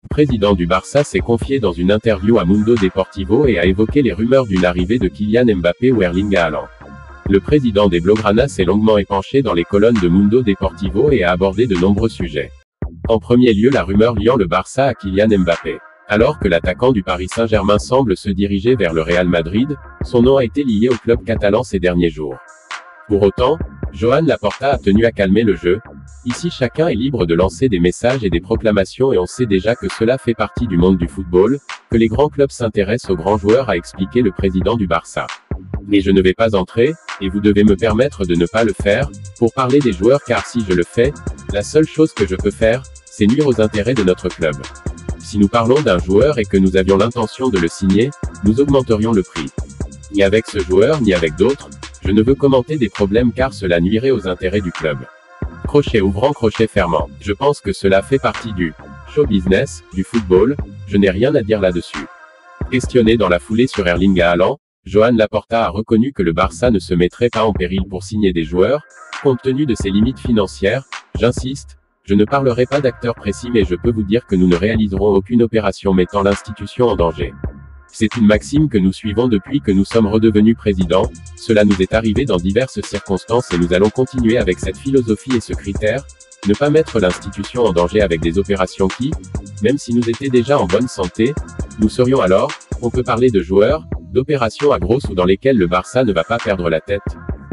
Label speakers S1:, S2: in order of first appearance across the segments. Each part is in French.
S1: Le président du Barça s'est confié dans une interview à Mundo Deportivo et a évoqué les rumeurs d'une arrivée de Kylian Mbappé ou Erling Haaland. Le président des Blaugrana s'est longuement épanché dans les colonnes de Mundo Deportivo et a abordé de nombreux sujets. En premier lieu, la rumeur liant le Barça à Kylian Mbappé. Alors que l'attaquant du Paris Saint-Germain semble se diriger vers le Real Madrid, son nom a été lié au club catalan ces derniers jours. Pour autant, Joan Laporta a tenu à calmer le jeu. Ici, chacun est libre de lancer des messages et des proclamations et on sait déjà que cela fait partie du monde du football, que les grands clubs s'intéressent aux grands joueurs, a expliqué le président du Barça. Mais je ne vais pas entrer, et vous devez me permettre de ne pas le faire, pour parler des joueurs, car si je le fais, la seule chose que je peux faire, c'est nuire aux intérêts de notre club. Si nous parlons d'un joueur et que nous avions l'intention de le signer, nous augmenterions le prix. Ni avec ce joueur ni avec d'autres, je ne veux commenter des problèmes car cela nuirait aux intérêts du club. Crochet ouvrant, crochet fermant. Je pense que cela fait partie du show business, du football, je n'ai rien à dire là-dessus. Questionné dans la foulée sur Erling Haaland, Joan Laporta a reconnu que le Barça ne se mettrait pas en péril pour signer des joueurs, compte tenu de ses limites financières. J'insiste, je ne parlerai pas d'acteurs précis mais je peux vous dire que nous ne réaliserons aucune opération mettant l'institution en danger. C'est une maxime que nous suivons depuis que nous sommes redevenus présidents, cela nous est arrivé dans diverses circonstances et nous allons continuer avec cette philosophie et ce critère, ne pas mettre l'institution en danger avec des opérations qui, même si nous étions déjà en bonne santé, nous serions alors, on peut parler de joueurs, d'opérations à grosse ou dans lesquelles le Barça ne va pas perdre la tête.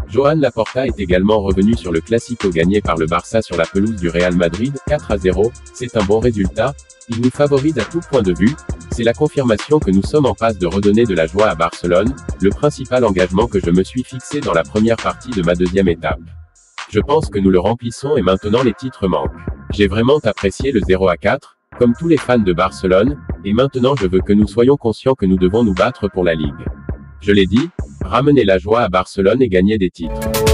S1: Joan Laporta est également revenu sur le Classico gagné par le Barça sur la pelouse du Real Madrid, 4-0, c'est un bon résultat, il nous favorise à tout point de vue, c'est la confirmation que nous sommes en passe de redonner de la joie à Barcelone, le principal engagement que je me suis fixé dans la première partie de ma deuxième étape. Je pense que nous le remplissons et maintenant les titres manquent. J'ai vraiment apprécié le 0-4, comme tous les fans de Barcelone, et maintenant je veux que nous soyons conscients que nous devons nous battre pour la Ligue. Je l'ai dit, ramener la joie à Barcelone et gagner des titres.